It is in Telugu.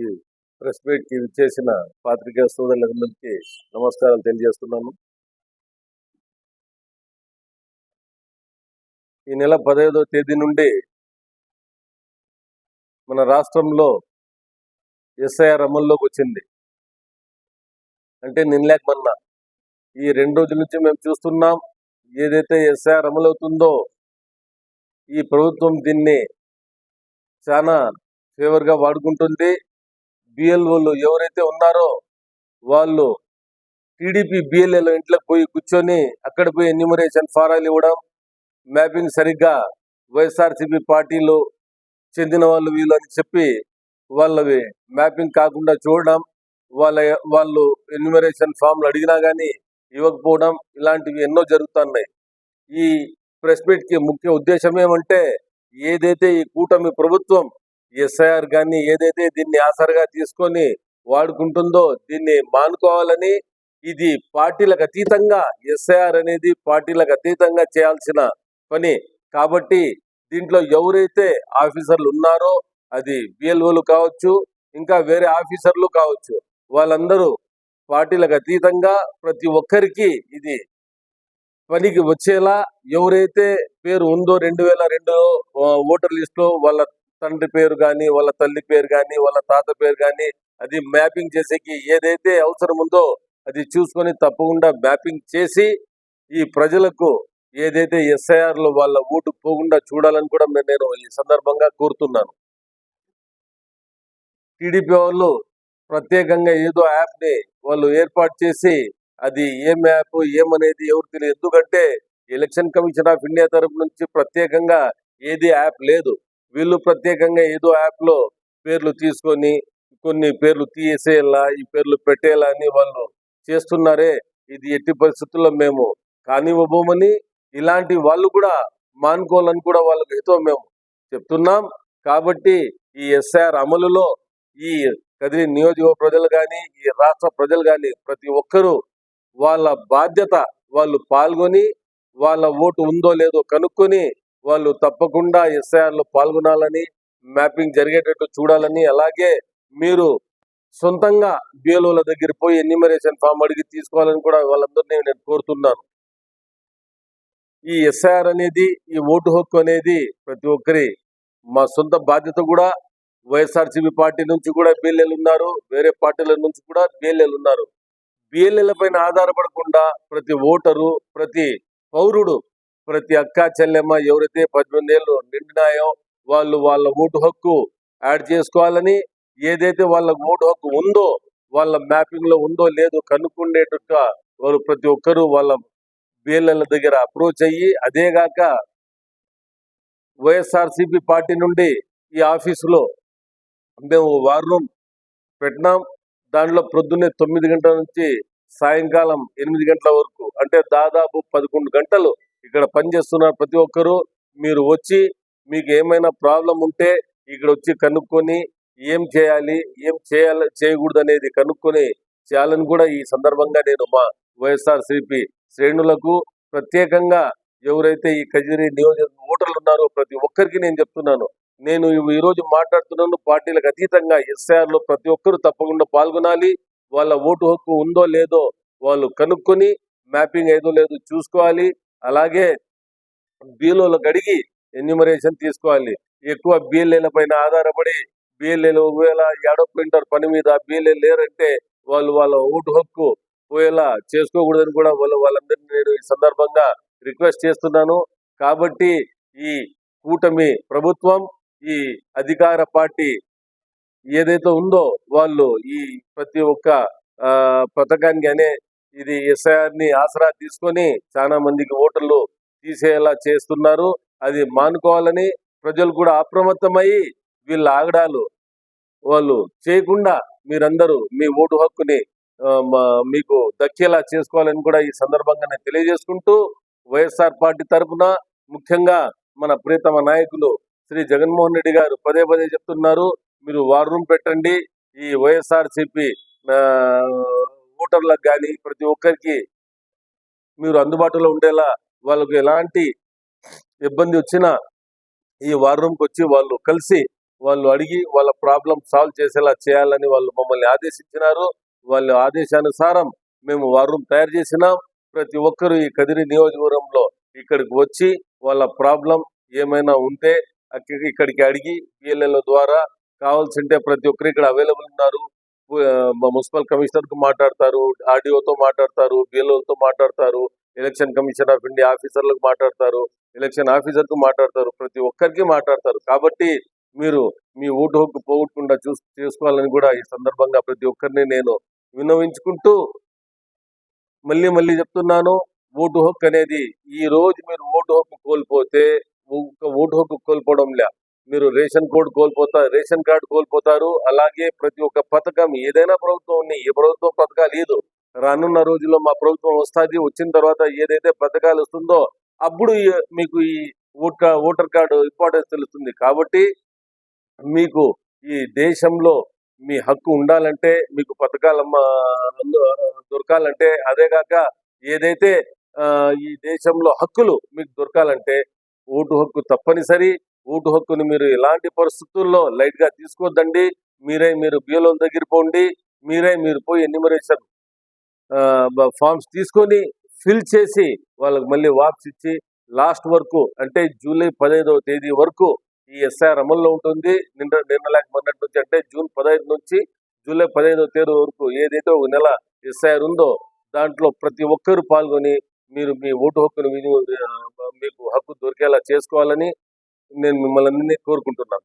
ఈ ప్రెస్ మీట్కి చేసిన పాత్రికేయ సోదరులందరికీ నమస్కారాలు తెలియజేస్తున్నాను. ఈ నెల 15వ తేదీ నుండి మన రాష్ట్రంలో ఎస్ఐఆర్ అమల్లోకి వచ్చింది. అంటే నిన్నలేక మొన్న ఈ 2 రోజుల నుంచి మేము చూస్తున్నాం. ఏదైతే ఎస్ఐఆర్ అమలవుతుందో ఈ ప్రభుత్వం దీన్ని చాలా ఫేవర్గా వాడుకుంటుంది. బిఎల్ఓలు ఎవరైతే ఉన్నారో వాళ్ళు టీడీపీ బిఎల్ఏలో ఇంట్లోకి పోయి కూర్చొని అక్కడ పోయి ఎన్యూమరేషన్ ఫారాలు ఇవ్వడం, మ్యాపింగ్ సరిగ్గా వైఎస్ఆర్సీపీ పార్టీలో చెందిన వాళ్ళు వీళ్ళు అని చెప్పి వాళ్ళవి మ్యాపింగ్ కాకుండా చూడడం, వాళ్ళు ఎన్యూమరేషన్ ఫామ్లు అడిగినా కానీ ఇవ్వకపోవడం, ఇలాంటివి ఎన్నో జరుగుతున్నాయి. ఈ ప్రెస్ మీట్కి ముఖ్య ఉద్దేశం ఏమంటే, ఏదైతే ఈ కూటమి ప్రభుత్వం ఎస్ఐఆర్ కానీ ఏదైతే దీన్ని ఆసరగా తీసుకొని వాడుకుంటుందో దీన్ని మానుకోవాలని, ఇది పార్టీలకు అతీతంగా ఎస్ఐఆర్ అనేది పార్టీలకు అతీతంగా చేయాల్సిన పని. కాబట్టి దీంట్లో ఎవరైతే ఆఫీసర్లు ఉన్నారో, అది బిఎల్ఓలు కావచ్చు, ఇంకా వేరే ఆఫీసర్లు కావచ్చు, వాళ్ళందరూ పార్టీలకు అతీతంగా ప్రతి ఒక్కరికి ఇది పనికి వచ్చేలా, ఎవరైతే పేరు ఉందో 2002 ఓటర్ లిస్టులో వాళ్ళ తండ్రి పేరు కానీ, వాళ్ళ తల్లి పేరు కానీ, వాళ్ళ తాత పేరు కానీ, అది మ్యాపింగ్ చేసేకి ఏదైతే అవసరం ఉందో అది చూసుకొని తప్పకుండా మ్యాపింగ్ చేసి ఈ ప్రజలకు ఏదైతే ఎస్ఐఆర్లో వాళ్ళ ఓటు పోకుండా చూడాలని కూడా నేను ఈ సందర్భంగా కోరుతున్నాను. టీడీపీ వాళ్ళు ప్రత్యేకంగా ఏదో యాప్ని వాళ్ళు ఏర్పాటు చేసి, అది ఏం యాప్ ఏమనేది ఎవరు తెలియదు. ఎందుకంటే ఎలక్షన్ కమిషన్ ఆఫ్ ఇండియా తరపు నుంచి ప్రత్యేకంగా ఏది యాప్ లేదు. వీళ్ళు ప్రత్యేకంగా ఏదో యాప్లో పేర్లు తీసుకొని కొన్ని పేర్లు తీసేలా, ఈ పేర్లు పెట్టేలా అని వాళ్ళు చేస్తున్నారే. ఇది ఎట్టి పరిస్థితుల్లో మేము కానివ్వబోమని, ఇలాంటి వాళ్ళు కూడా మానుకోవాలని కూడా వాళ్ళకి హితో మేము చెప్తున్నాం. కాబట్టి ఈ ఎస్ఐఆర్ అమలులో ఈ కదిరి నియోజక ప్రజలు కానీ, ఈ రాష్ట్ర ప్రజలు కానీ ప్రతి ఒక్కరూ వాళ్ళ బాధ్యత వాళ్ళు పాల్గొని, వాళ్ళ ఓటు ఉందో లేదో కనుక్కొని వాళ్ళు తప్పకుండా ఎస్ఐఆర్లో పాల్గొనాలని, మ్యాపింగ్ జరిగేటట్టు చూడాలని, అలాగే మీరు సొంతంగా బిఎల్ఓల దగ్గర పోయి ఎన్యూమరేషన్ ఫామ్ అడిగి తీసుకోవాలని కూడా వాళ్ళందరినీ నేను కోరుతున్నాను. ఈ ఎస్ఐఆర్ అనేది, ఈ ఓటు హక్కు అనేది ప్రతి ఒక్కరి మా సొంత బాధ్యత కూడా. వైఎస్ఆర్సీపీ పార్టీ నుంచి కూడా బిఎల్ఏలు ఉన్నారు, వేరే పార్టీల నుంచి కూడా బిఎల్ఏలు ఉన్నారు. బిఎల్ఏల పైన ఆధారపడకుండా ప్రతి ఓటరు, ప్రతి పౌరుడు, ప్రతి అక్క చెల్లెమ్మ ఎవరైతే 18 ఏళ్ళు నిండినాయో వాళ్ళు వాళ్ళ ఓటు హక్కు యాడ్ చేసుకోవాలని, ఏదైతే వాళ్ళ ఓటు హక్కు ఉందో వాళ్ళ మ్యాపింగ్ లో ఉందో లేదో కనుక్కునేట్టుగా వాళ్ళు ప్రతి ఒక్కరూ వాళ్ళ బిఎల్ఏల దగ్గర అప్రోచ్ అయ్యి, అదేగాక వైఎస్ఆర్సీపీ పార్టీ నుండి ఈ ఆఫీసులో మేము వార్ రూమ్ పెట్టినాం. దాంట్లో ప్రొద్దున్నే 9 గంటల నుంచి సాయంకాలం 8 గంటల వరకు, అంటే దాదాపు 11 గంటలు ఇక్కడ పనిచేస్తున్నారు ప్రతి ఒక్కరూ. మీరు వచ్చి మీకు ఏమైనా ప్రాబ్లం ఉంటే ఇక్కడ వచ్చి కనుక్కొని ఏం చేయాలి, ఏం చేయకూడదు అనేది కనుక్కొని చేయాలని కూడా ఈ సందర్భంగా నేను మా వైఎస్ఆర్సీపీ శ్రేణులకు, ప్రత్యేకంగా ఎవరైతే ఈ కదిరి నియోజక ఓటర్లు ఉన్నారో ప్రతి ఒక్కరికి నేను చెప్తున్నాను. నేను ఈరోజు మాట్లాడుతున్నాను, పార్టీలకు అతీతంగా ఎస్ఐఆర్లో ప్రతి ఒక్కరూ తప్పకుండా పాల్గొనాలి. వాళ్ళ ఓటు హక్కు ఉందో లేదో వాళ్ళు కనుక్కొని మ్యాపింగ్ ఏదో లేదో చూసుకోవాలి. అలాగే బిఎల్ఓలకు అడిగి ఎన్యూమరేషన్ తీసుకోవాలి. ఎక్కువ బిఎల్ఏల పైన ఆధారపడి బిఎల్ఏలు ఒకవేళ ఏడో ప్రింటర్ పని మీద బిఎల్ఏ లేరంటే వాళ్ళు వాళ్ళ ఓటు హక్కు పోయేలా చేసుకోకూడదని కూడా వాళ్ళందరినీ నేను ఈ సందర్భంగా రిక్వెస్ట్ చేస్తున్నాను. కాబట్టి ఈ కూటమి ప్రభుత్వం, ఈ అధికార పార్టీ ఏదైతే ఉందో వాళ్ళు ఈ ప్రతి ఒక్క పథకానికి అనే ఇది ఎస్ఐఆర్ని ఆసరా తీసుకొని చాలా మందికి ఓటర్లు తీసేలా చేస్తున్నారు. అది మానుకోవాలని ప్రజలు కూడా అప్రమత్తమయ్యి వీళ్ళ ఆగడాలు వాళ్ళు చేయకుండా మీరందరూ మీ ఓటు హక్కుని మీకు దక్కేలా చేసుకోవాలని కూడా ఈ సందర్భంగా నేను తెలియజేసుకుంటూ, వైఎస్ఆర్ పార్టీ తరఫున ముఖ్యంగా మన ప్రియతమ నాయకులు శ్రీ జగన్మోహన్ రెడ్డి గారు పదే పదే చెప్తున్నారు, మీరు వార్ రూమ్ పెట్టండి. ఈ వైఎస్ఆర్సీపీ ఓటర్లకు కానీ ప్రతి ఒక్కరికి మీరు అందుబాటులో ఉండేలా, వాళ్ళకు ఎలాంటి ఇబ్బంది వచ్చినా ఈ వార్ రూమ్కి వచ్చి వాళ్ళు కలిసి వాళ్ళు అడిగి వాళ్ళ ప్రాబ్లం సాల్వ్ చేసేలా చేయాలని వాళ్ళు మమ్మల్ని ఆదేశించినారు. వాళ్ళ ఆదేశానుసారం మేము వార్ రూమ్ తయారు చేసినాం. ప్రతి ఒక్కరూ ఈ కదిరి నియోజకవర్గంలో ఇక్కడికి వచ్చి వాళ్ళ ప్రాబ్లం ఏమైనా ఉంటే ఇక్కడికి అడిగి బిఎల్ఏల ద్వారా కావాల్సింటే ప్రతి ఒక్కరు ఇక్కడ అవైలబుల్ ఉన్నారు. మున్సిపల్ కమిషనర్ కు మాట్లాడతారు, ఆర్డీఓతో మాట్లాడతారు, బిఎల్ఓతో మాట్లాడతారు, ఎలక్షన్ కమిషన్ ఆఫ్ ఇండియా ఆఫీసర్లకు మాట్లాడతారు, ఎలక్షన్ ఆఫీసర్ కు మాట్లాడతారు, ప్రతి ఒక్కరికి మాట్లాడతారు. కాబట్టి మీరు మీ ఓటు హక్కు పోగొట్టకుండా చేసుకోవాలని కూడా ఈ సందర్భంగా ప్రతి ఒక్కరిని నేను విన్నవించుకుంటూ మళ్ళీ మళ్ళీ చెప్తున్నాను, ఓటు హక్కు అనేది ఈ రోజు మీరు ఓటు హక్కు కోల్పోతే ఓటు హక్కు కోల్పోవడం లే, మీరు రేషన్ కార్డు కోల్పోతారు. అలాగే ప్రతి ఒక్క పథకం ఏదైనా ప్రభుత్వం ఉన్నాయి, ఏ ప్రభుత్వం పథకాలు లేదు, రానున్న రోజుల్లో మా ప్రభుత్వం వస్తుంది, వచ్చిన తర్వాత ఏదైతే పథకాలు వస్తుందో అప్పుడు మీకు ఈ ఓటర్ కార్డు ఇంపార్టెన్స్ తెలుస్తుంది. కాబట్టి మీకు ఈ దేశంలో మీ హక్కు ఉండాలంటే, మీకు పథకాలు దొరకాలంటే, అదే కాక ఏదైతే ఈ దేశంలో హక్కులు మీకు దొరకాలంటే ఓటు హక్కు తప్పనిసరి. ఓటు హక్కుని మీరు ఎలాంటి పరిస్థితుల్లో లైట్ గా తీసుకోవద్దండి. మీరు బిఎల్ఓ దగ్గర పోండి, మీరు పోయి ఎన్యూమరేషన్ ఫామ్స్ తీసుకొని ఫిల్ చేసి వాళ్ళకి మళ్ళీ వాపస్ ఇచ్చి లాస్ట్ వరకు అంటే జూలై 15వ తేదీ వరకు ఈ ఎస్ఐఆర్ అమల్లో ఉంటుంది. నిన్న మొన్నటి నుంచి అంటే జూన్ 15 నుంచి జూలై 15వ తేదీ వరకు ఏదైతే ఒక నెల ఎస్ఐఆర్ ఉందో దాంట్లో ప్రతి ఒక్కరు పాల్గొని మీరు మీ ఓటు హక్కును మీకు హక్కు దొరికేలా చేసుకోవాలని నేను మిమ్మల్ని కోరుకుంటున్నాను.